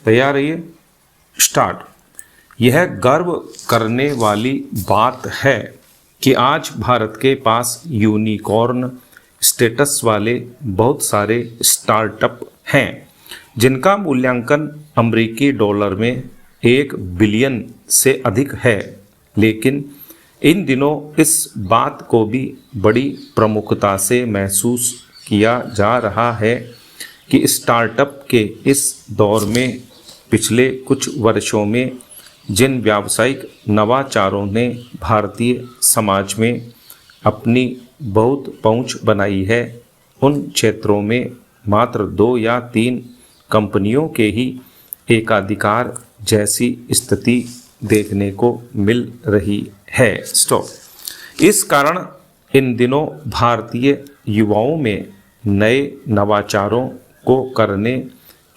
तैयार रहिए, स्टार्ट। यह गर्व करने वाली बात है कि आज भारत के पास यूनिकॉर्न स्टेटस वाले बहुत सारे स्टार्टअप हैं जिनका मूल्यांकन अमेरिकी डॉलर में 1 बिलियन से अधिक है। लेकिन इन दिनों इस बात को भी बड़ी प्रमुखता से महसूस किया जा रहा है कि स्टार्टअप के इस दौर में पिछले कुछ वर्षों में जिन व्यावसायिक नवाचारों ने भारतीय समाज में अपनी बहुत पहुंच बनाई है, उन क्षेत्रों में मात्र 2 या 3 कंपनियों के ही एकाधिकार जैसी स्थिति देखने को मिल रही है। स्टॉप। इस कारण इन दिनों भारतीय युवाओं में नए नवाचारों को करने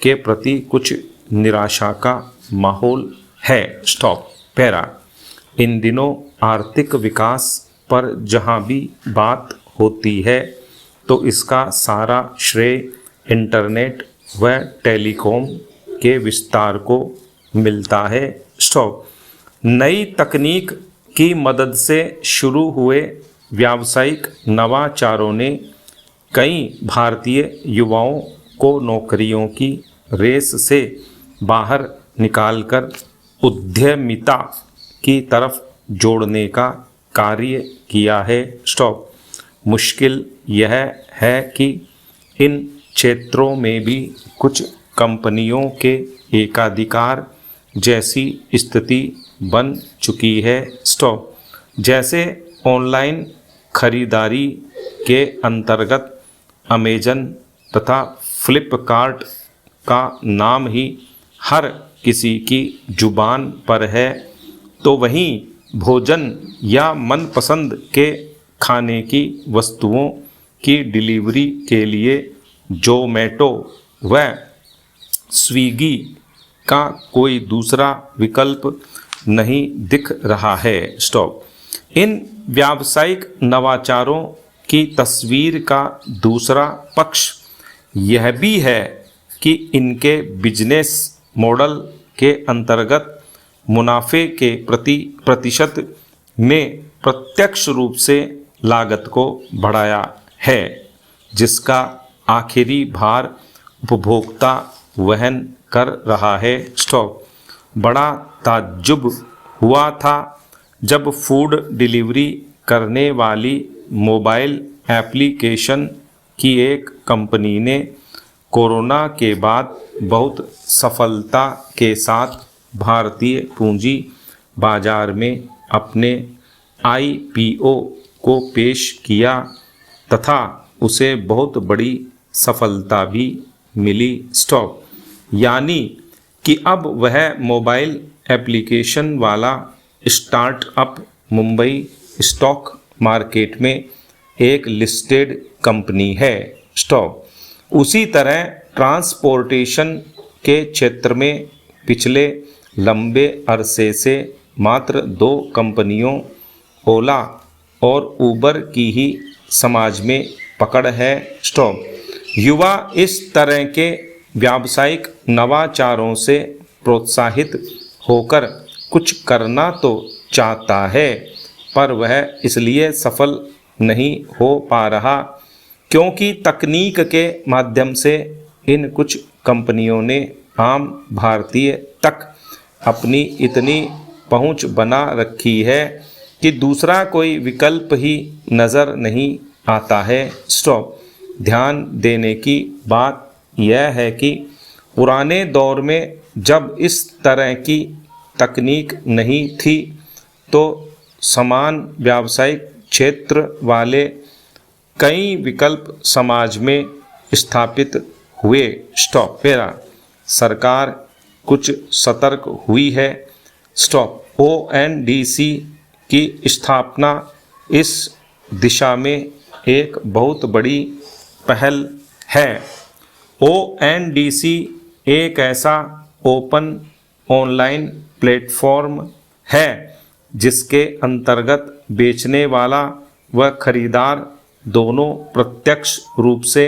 के प्रति कुछ निराशा का माहौल है। स्टॉप। पैरा। इन दिनों आर्थिक विकास पर जहाँ भी बात होती है तो इसका सारा श्रेय इंटरनेट व टेलीकॉम के विस्तार को मिलता है। स्टॉप। नई तकनीक की मदद से शुरू हुए व्यावसायिक नवाचारों ने कई भारतीय युवाओं को नौकरियों की रेस से बाहर निकालकर उद्यमिता की तरफ जोड़ने का कार्य किया है। स्टॉप। मुश्किल यह है कि इन क्षेत्रों में भी कुछ कंपनियों के एकाधिकार जैसी स्थिति बन चुकी है। स्टॉप। जैसे ऑनलाइन खरीदारी के अंतर्गत अमेजन तथा फ्लिपकार्ट का नाम ही हर किसी की जुबान पर है, तो वहीं भोजन या मनपसंद के खाने की वस्तुओं की डिलीवरी के लिए जोमैटो व स्विगी का कोई दूसरा विकल्प नहीं दिख रहा है। स्टॉप। इन व्यावसायिक नवाचारों की तस्वीर का दूसरा पक्ष यह भी है कि इनके बिजनेस मॉडल के अंतर्गत मुनाफे के प्रतिशत में प्रत्यक्ष रूप से लागत को बढ़ाया है, जिसका आखिरी भार उपभोक्ता वहन कर रहा है। स्टॉप। बड़ा ताज्जुब हुआ था जब फूड डिलीवरी करने वाली मोबाइल एप्लीकेशन की एक कंपनी ने कोरोना के बाद बहुत सफलता के साथ भारतीय पूंजी बाजार में अपने IPO को पेश किया तथा उसे बहुत बड़ी सफलता भी मिली। स्टॉप। यानी कि अब वह मोबाइल एप्लीकेशन वाला स्टार्टअप मुंबई स्टॉक मार्केट में एक लिस्टेड कंपनी है। स्टॉप। उसी तरह ट्रांसपोर्टेशन के क्षेत्र में पिछले लंबे अरसे से मात्र 2 कंपनियों ओला और उबर की ही समाज में पकड़ है। स्टॉप। युवा इस तरह के व्यावसायिक नवाचारों से प्रोत्साहित होकर कुछ करना तो चाहता है, पर वह इसलिए सफल नहीं हो पा रहा क्योंकि तकनीक के माध्यम से इन कुछ कंपनियों ने आम भारतीय तक अपनी इतनी पहुंच बना रखी है कि दूसरा कोई विकल्प ही नज़र नहीं आता है। स्टॉप। ध्यान देने की बात यह है कि पुराने दौर में जब इस तरह की तकनीक नहीं थी तो समान व्यावसायिक क्षेत्र वाले कई विकल्प समाज में स्थापित हुए। स्टॉप। मेरा सरकार कुछ सतर्क हुई है। स्टॉप। ONDC की स्थापना इस दिशा में एक बहुत बड़ी पहल है। ONDC एक ऐसा ओपन ऑनलाइन प्लेटफॉर्म है जिसके अंतर्गत बेचने वाला व खरीदार दोनों प्रत्यक्ष रूप से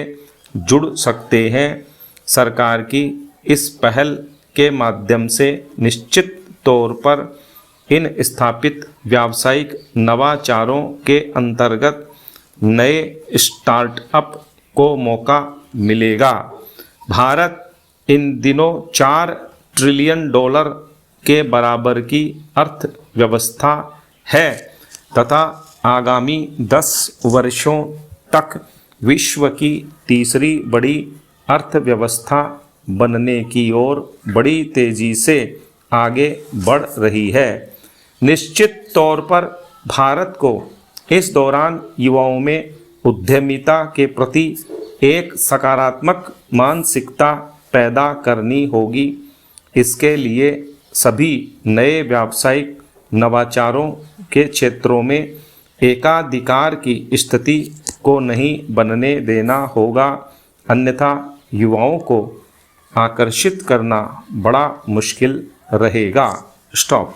जुड़ सकते हैं। सरकार की इस पहल के माध्यम से निश्चित तौर पर इन स्थापित व्यावसायिक नवाचारों के अंतर्गत नए स्टार्टअप को मौका मिलेगा। भारत इन दिनों 4 ट्रिलियन डॉलर के बराबर की अर्थव्यवस्था है तथा आगामी 10 वर्षों तक विश्व की तीसरी बड़ी अर्थव्यवस्था बनने की ओर बड़ी तेजी से आगे बढ़ रही है। निश्चित तौर पर भारत को इस दौरान युवाओं में उद्यमिता के प्रति एक सकारात्मक मानसिकता पैदा करनी होगी। इसके लिए सभी नए व्यावसायिक नवाचारों के क्षेत्रों में एकाधिकार की स्थिति को नहीं बनने देना होगा, अन्यथा युवाओं को आकर्षित करना बड़ा मुश्किल रहेगा। स्टॉप।